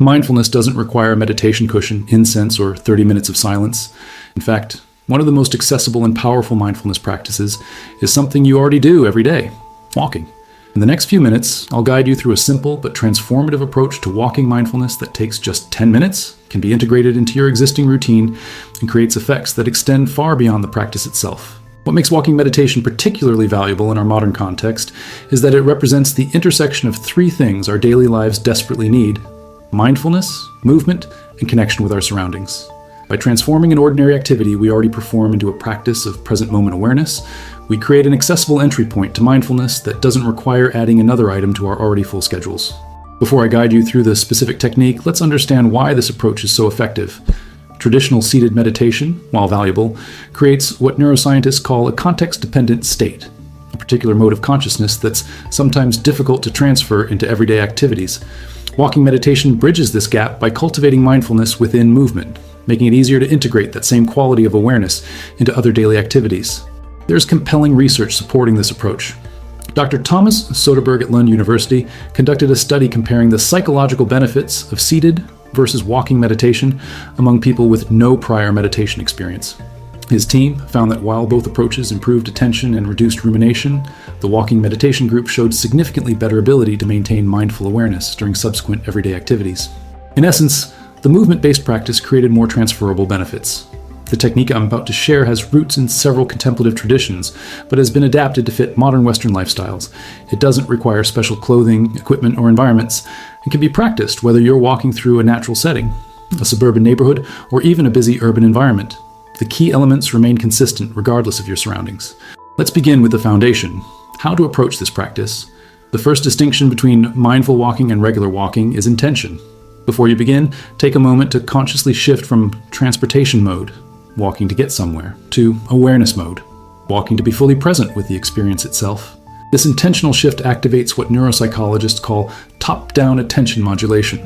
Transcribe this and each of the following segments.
Mindfulness doesn't require a meditation cushion, incense, or 30 minutes of silence. In fact, one of the most accessible and powerful mindfulness practices is something you already do every day: walking. In the next few minutes, I'll guide you through a simple but transformative approach to walking mindfulness that takes just 10 minutes, can be integrated into your existing routine, and creates effects that extend far beyond the practice itself. What makes walking meditation particularly valuable in our modern context is that it represents the intersection of three things our daily lives desperately need: mindfulness, movement, and connection with our surroundings. By transforming an ordinary activity we already perform into a practice of present moment awareness, we create an accessible entry point to mindfulness that doesn't require adding another item to our already full schedules. Before I guide you through the specific technique, let's understand why this approach is so effective. Traditional seated meditation, while valuable, creates what neuroscientists call a context-dependent state, a particular mode of consciousness that's sometimes difficult to transfer into everyday activities. Walking meditation bridges this gap by cultivating mindfulness within movement, making it easier to integrate that same quality of awareness into other daily activities. There's compelling research supporting this approach. Dr. Thomas Soderberg at Lund University conducted a study comparing the psychological benefits of seated versus walking meditation among people with no prior meditation experience. His team found that while both approaches improved attention and reduced rumination, the walking meditation group showed significantly better ability to maintain mindful awareness during subsequent everyday activities. In essence, the movement-based practice created more transferable benefits. The technique I'm about to share has roots in several contemplative traditions, but has been adapted to fit modern Western lifestyles. It doesn't require special clothing, equipment, or environments, and can be practiced whether you're walking through a natural setting, a suburban neighborhood, or even a busy urban environment. The key elements remain consistent regardless of your surroundings. Let's begin with the foundation: how to approach this practice. The first distinction between mindful walking and regular walking is intention. Before you begin, take a moment to consciously shift from transportation mode, walking to get somewhere, to awareness mode, walking to be fully present with the experience itself. This intentional shift activates what neuropsychologists call top-down attention modulation,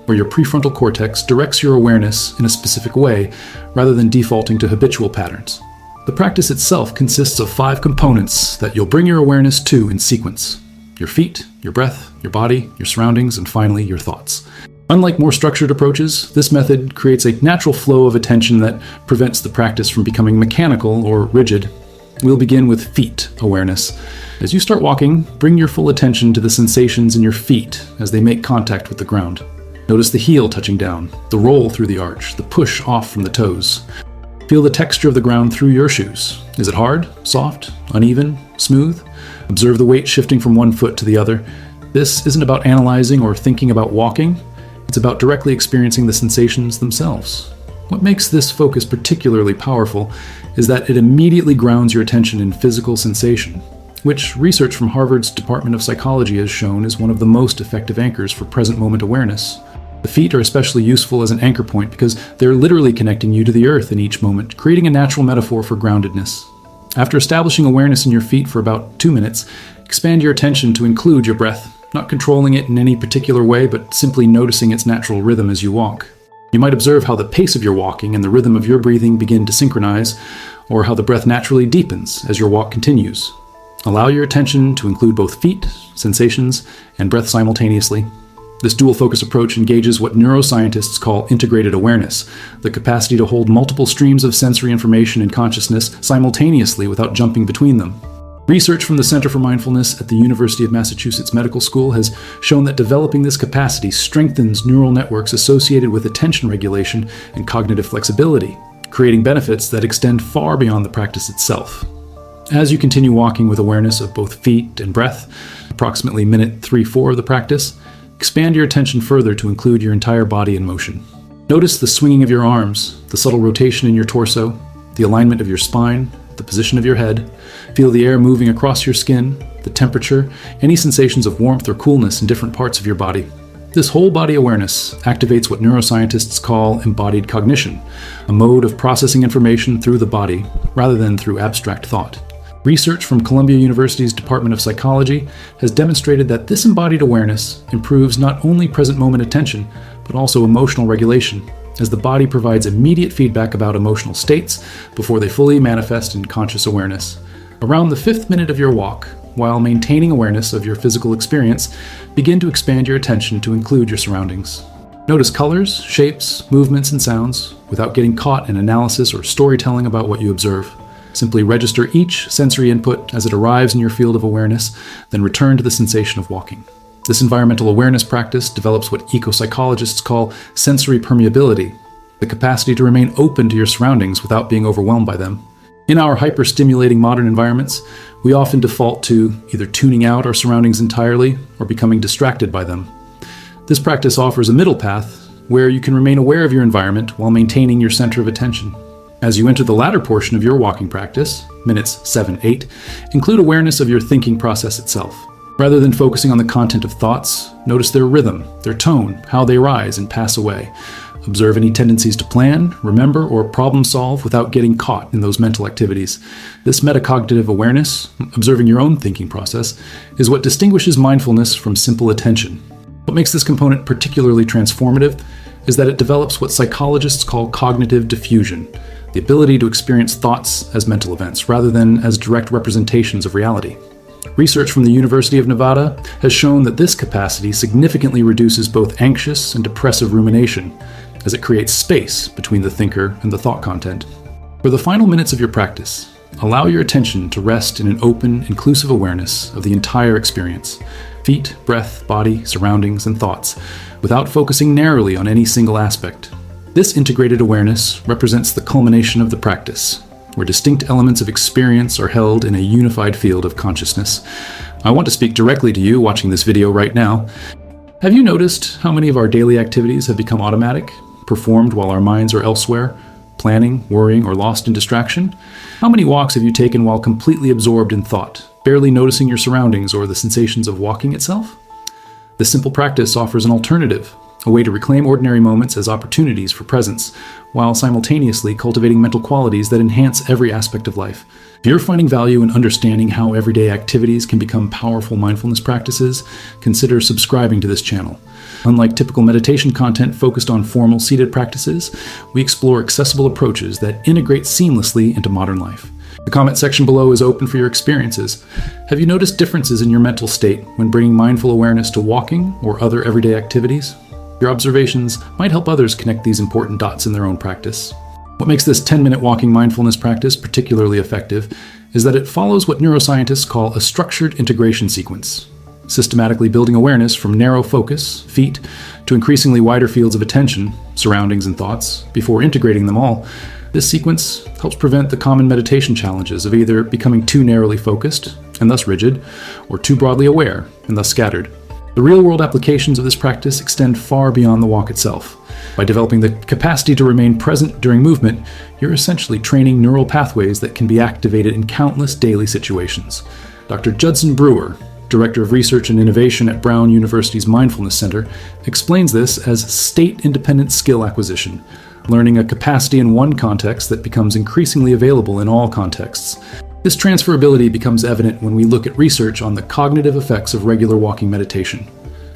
where your prefrontal cortex directs your awareness in a specific way rather than defaulting to habitual patterns. The practice itself consists of 5 components that you'll bring your awareness to in sequence: your feet, your breath, your body, your surroundings, and finally, your thoughts. Unlike more structured approaches, this method creates a natural flow of attention that prevents the practice from becoming mechanical or rigid. We'll begin with feet awareness. As you start walking, bring your full attention to the sensations in your feet as they make contact with the ground. Notice the heel touching down, the roll through the arch, the push off from the toes. Feel the texture of the ground through your shoes. Is it hard, soft, uneven, smooth? Observe the weight shifting from one foot to the other. This isn't about analyzing or thinking about walking. It's about directly experiencing the sensations themselves. What makes this focus particularly powerful is that it immediately grounds your attention in physical sensation, which research from Harvard's Department of Psychology has shown is one of the most effective anchors for present moment awareness. The feet are especially useful as an anchor point because they're literally connecting you to the earth in each moment, creating a natural metaphor for groundedness. After establishing awareness in your feet for about 2 minutes, expand your attention to include your breath, not controlling it in any particular way, but simply noticing its natural rhythm as you walk. You might observe how the pace of your walking and the rhythm of your breathing begin to synchronize, or how the breath naturally deepens as your walk continues. Allow your attention to include both feet, sensations, and breath simultaneously. This dual-focus approach engages what neuroscientists call integrated awareness, the capacity to hold multiple streams of sensory information and consciousness simultaneously without jumping between them. Research from the Center for Mindfulness at the University of Massachusetts Medical School has shown that developing this capacity strengthens neural networks associated with attention regulation and cognitive flexibility, creating benefits that extend far beyond the practice itself. As you continue walking with awareness of both feet and breath, approximately minute 3-4 of the practice, expand your attention further to include your entire body in motion. Notice the swinging of your arms, the subtle rotation in your torso, the alignment of your spine, the position of your head. Feel the air moving across your skin, the temperature, any sensations of warmth or coolness in different parts of your body. This whole body awareness activates what neuroscientists call embodied cognition, a mode of processing information through the body rather than through abstract thought. Research from Columbia University's Department of Psychology has demonstrated that this embodied awareness improves not only present moment attention, but also emotional regulation, as the body provides immediate feedback about emotional states before they fully manifest in conscious awareness. Around the 5th minute of your walk, while maintaining awareness of your physical experience, begin to expand your attention to include your surroundings. Notice colors, shapes, movements, and sounds without getting caught in analysis or storytelling about what you observe. Simply register each sensory input as it arrives in your field of awareness, then return to the sensation of walking. This environmental awareness practice develops what eco-psychologists call sensory permeability, the capacity to remain open to your surroundings without being overwhelmed by them. In our hyper-stimulating modern environments, we often default to either tuning out our surroundings entirely or becoming distracted by them. This practice offers a middle path where you can remain aware of your environment while maintaining your center of attention. As you enter the latter portion of your walking practice, minutes 7-8, include awareness of your thinking process itself. Rather than focusing on the content of thoughts, notice their rhythm, their tone, how they rise and pass away. Observe any tendencies to plan, remember, or problem solve without getting caught in those mental activities. This metacognitive awareness, observing your own thinking process, is what distinguishes mindfulness from simple attention. What makes this component particularly transformative is that it develops what psychologists call cognitive diffusion, the ability to experience thoughts as mental events rather than as direct representations of reality. Research from the University of Nevada has shown that this capacity significantly reduces both anxious and depressive rumination, as it creates space between the thinker and the thought content. For the final minutes of your practice, allow your attention to rest in an open, inclusive awareness of the entire experience: feet, breath, body, surroundings, and thoughts, without focusing narrowly on any single aspect. This integrated awareness represents the culmination of the practice, where distinct elements of experience are held in a unified field of consciousness. I want to speak directly to you watching this video right now. Have you noticed how many of our daily activities have become automatic, performed while our minds are elsewhere, planning, worrying, or lost in distraction? How many walks have you taken while completely absorbed in thought, barely noticing your surroundings or the sensations of walking itself? This simple practice offers an alternative, a way to reclaim ordinary moments as opportunities for presence, while simultaneously cultivating mental qualities that enhance every aspect of life. If you're finding value in understanding how everyday activities can become powerful mindfulness practices, consider subscribing to this channel. Unlike typical meditation content focused on formal seated practices, we explore accessible approaches that integrate seamlessly into modern life. The comment section below is open for your experiences. Have you noticed differences in your mental state when bringing mindful awareness to walking or other everyday activities? Your observations might help others connect these important dots in their own practice. What makes this 10-minute walking mindfulness practice particularly effective is that it follows what neuroscientists call a structured integration sequence, systematically building awareness from narrow focus, feet, to increasingly wider fields of attention, surroundings, and thoughts, before integrating them all. This sequence helps prevent the common meditation challenges of either becoming too narrowly focused, and thus rigid, or too broadly aware, and thus scattered. The real-world applications of this practice extend far beyond the walk itself. By developing the capacity to remain present during movement, you're essentially training neural pathways that can be activated in countless daily situations. Dr. Judson Brewer, Director of Research and Innovation at Brown University's Mindfulness Center, explains this as state-independent skill acquisition, learning a capacity in one context that becomes increasingly available in all contexts. This transferability becomes evident when we look at research on the cognitive effects of regular walking meditation.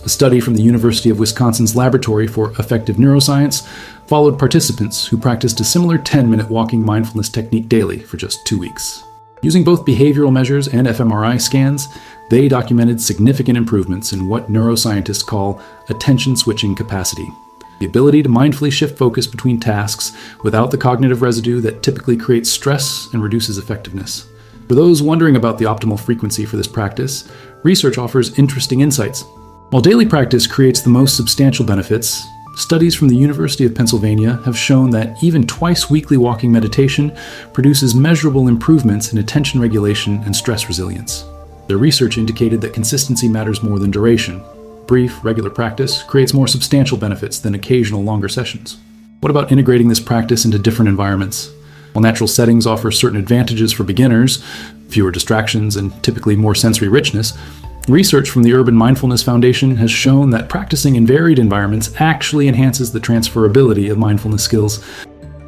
A study from the University of Wisconsin's Laboratory for Effective Neuroscience followed participants who practiced a similar 10-minute walking mindfulness technique daily for just 2 weeks. Using both behavioral measures and fMRI scans, they documented significant improvements in what neuroscientists call attention switching capacity, the ability to mindfully shift focus between tasks without the cognitive residue that typically creates stress and reduces effectiveness. For those wondering about the optimal frequency for this practice, research offers interesting insights. While daily practice creates the most substantial benefits, studies from the University of Pennsylvania have shown that even twice-weekly walking meditation produces measurable improvements in attention regulation and stress resilience. Their research indicated that consistency matters more than duration. Brief, regular practice creates more substantial benefits than occasional longer sessions. What about integrating this practice into different environments? While natural settings offer certain advantages for beginners, fewer distractions, and typically more sensory richness, research from the Urban Mindfulness Foundation has shown that practicing in varied environments actually enhances the transferability of mindfulness skills.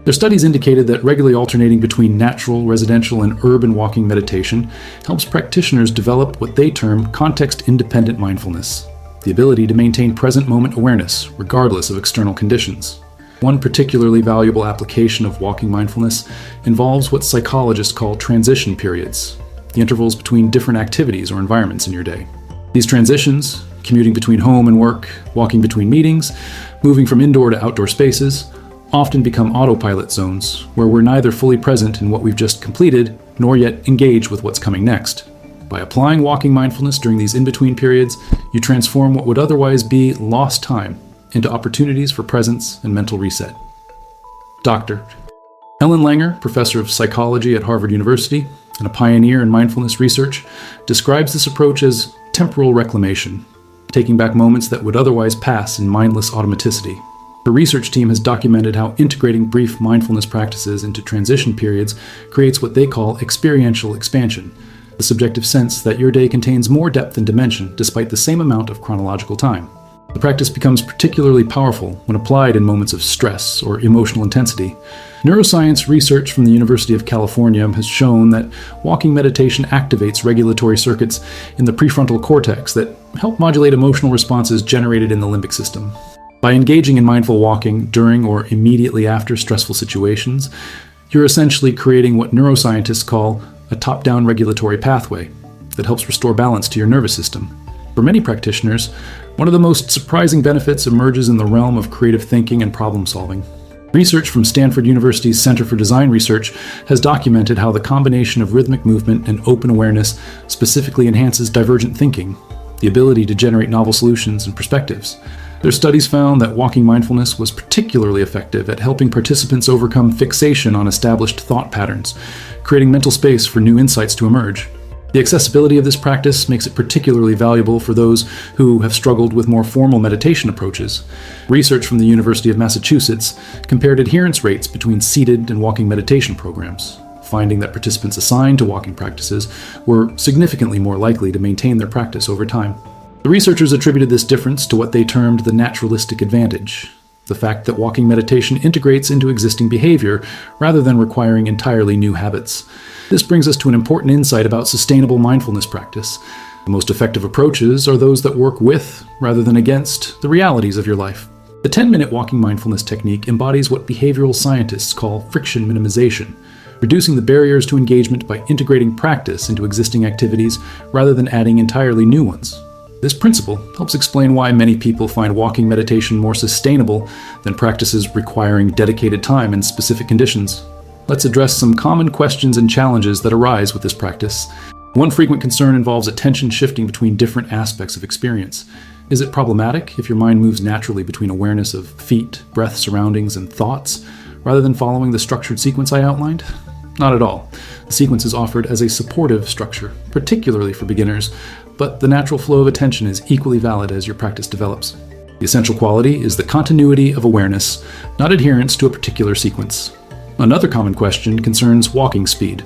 Their studies indicated that regularly alternating between natural, residential, and urban walking meditation helps practitioners develop what they term context-independent mindfulness, the ability to maintain present moment awareness regardless of external conditions. One particularly valuable application of walking mindfulness involves what psychologists call transition periods, the intervals between different activities or environments in your day. These transitions commuting between home and work, walking between meetings, moving from indoor to outdoor spaces, often become autopilot zones where we're neither fully present in what we've just completed nor yet engaged with what's coming next. By applying walking mindfulness during these in-between periods, you transform what would otherwise be lost time into opportunities for presence and mental reset. Dr. Ellen Langer, professor of psychology at Harvard University and a pioneer in mindfulness research, describes this approach as temporal reclamation, taking back moments that would otherwise pass in mindless automaticity. Her research team has documented how integrating brief mindfulness practices into transition periods creates what they call experiential expansion, the subjective sense that your day contains more depth and dimension despite the same amount of chronological time. The practice becomes particularly powerful when applied in moments of stress or emotional intensity. Neuroscience research from the University of California has shown that walking meditation activates regulatory circuits in the prefrontal cortex that help modulate emotional responses generated in the limbic system. By engaging in mindful walking during or immediately after stressful situations, you're essentially creating what neuroscientists call a top-down regulatory pathway that helps restore balance to your nervous system. For many practitioners, one of the most surprising benefits emerges in the realm of creative thinking and problem-solving. Research from Stanford University's Center for Design Research has documented how the combination of rhythmic movement and open awareness specifically enhances divergent thinking, the ability to generate novel solutions and perspectives. Their studies found that walking mindfulness was particularly effective at helping participants overcome fixation on established thought patterns, creating mental space for new insights to emerge. The accessibility of this practice makes it particularly valuable for those who have struggled with more formal meditation approaches. Research from the University of Massachusetts compared adherence rates between seated and walking meditation programs, finding that participants assigned to walking practices were significantly more likely to maintain their practice over time. The researchers attributed this difference to what they termed the naturalistic advantage, the fact that walking meditation integrates into existing behavior rather than requiring entirely new habits. This brings us to an important insight about sustainable mindfulness practice. The most effective approaches are those that work with, rather than against, the realities of your life. The 10-minute walking mindfulness technique embodies what behavioral scientists call friction minimization, reducing the barriers to engagement by integrating practice into existing activities rather than adding entirely new ones. This principle helps explain why many people find walking meditation more sustainable than practices requiring dedicated time in specific conditions. Let's address some common questions and challenges that arise with this practice. One frequent concern involves attention shifting between different aspects of experience. Is it problematic if your mind moves naturally between awareness of feet, breath, surroundings, and thoughts, rather than following the structured sequence I outlined? Not at all. The sequence is offered as a supportive structure, particularly for beginners, but the natural flow of attention is equally valid as your practice develops. The essential quality is the continuity of awareness, not adherence to a particular sequence. Another common question concerns walking speed.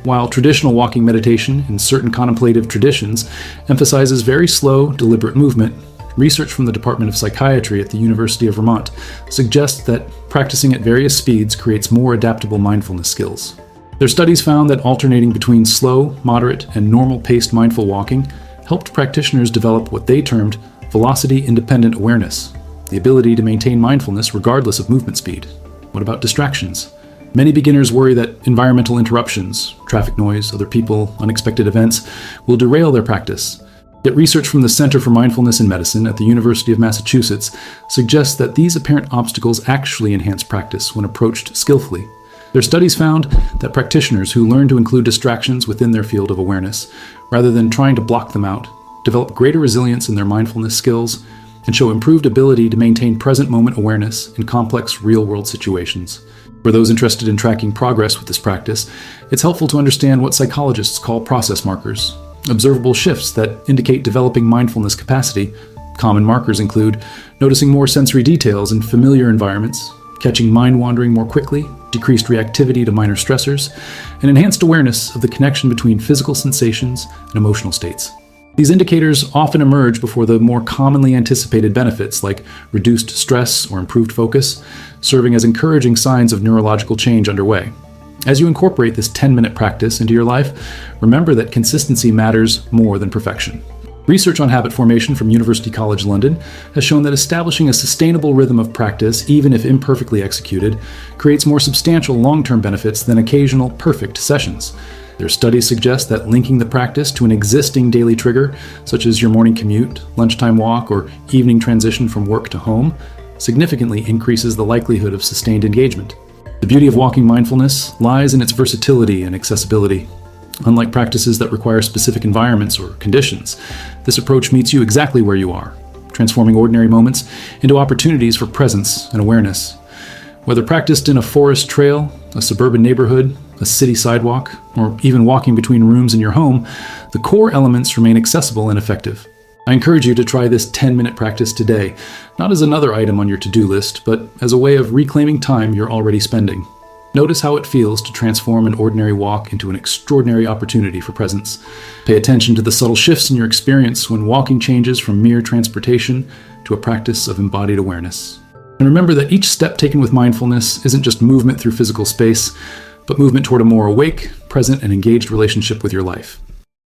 While traditional walking meditation in certain contemplative traditions emphasizes very slow, deliberate movement, research from the Department of Psychiatry at the University of Vermont suggests that practicing at various speeds creates more adaptable mindfulness skills. Their studies found that alternating between slow, moderate, and normal-paced mindful walking helped practitioners develop what they termed velocity-independent awareness, the ability to maintain mindfulness regardless of movement speed. What about distractions? Many beginners worry that environmental interruptions, traffic noise, other people, unexpected events, will derail their practice. Yet research from the Center for Mindfulness in Medicine at the University of Massachusetts suggests that these apparent obstacles actually enhance practice when approached skillfully. Their studies found that practitioners who learn to include distractions within their field of awareness, rather than trying to block them out, develop greater resilience in their mindfulness skills, and show improved ability to maintain present moment awareness in complex real-world situations. For those interested in tracking progress with this practice, it's helpful to understand what psychologists call process markers, observable shifts that indicate developing mindfulness capacity. Common markers include noticing more sensory details in familiar environments, catching mind wandering more quickly, decreased reactivity to minor stressors, and enhanced awareness of the connection between physical sensations and emotional states. These indicators often emerge before the more commonly anticipated benefits like reduced stress or improved focus, serving as encouraging signs of neurological change underway. As you incorporate this 10-minute practice into your life, remember that consistency matters more than perfection. Research on habit formation from University College London has shown that establishing a sustainable rhythm of practice, even if imperfectly executed, creates more substantial long-term benefits than occasional perfect sessions. Their studies suggest that linking the practice to an existing daily trigger, such as your morning commute, lunchtime walk, or evening transition from work to home, significantly increases the likelihood of sustained engagement. The beauty of walking mindfulness lies in its versatility and accessibility. Unlike practices that require specific environments or conditions, this approach meets you exactly where you are, transforming ordinary moments into opportunities for presence and awareness. Whether practiced in a forest trail, a suburban neighborhood, a city sidewalk, or even walking between rooms in your home, the core elements remain accessible and effective. I encourage you to try this 10-minute practice today, not as another item on your to-do list, but as a way of reclaiming time you're already spending. Notice how it feels to transform an ordinary walk into an extraordinary opportunity for presence. Pay attention to the subtle shifts in your experience when walking changes from mere transportation to a practice of embodied awareness. And remember that each step taken with mindfulness isn't just movement through physical space, but movement toward a more awake, present, and engaged relationship with your life.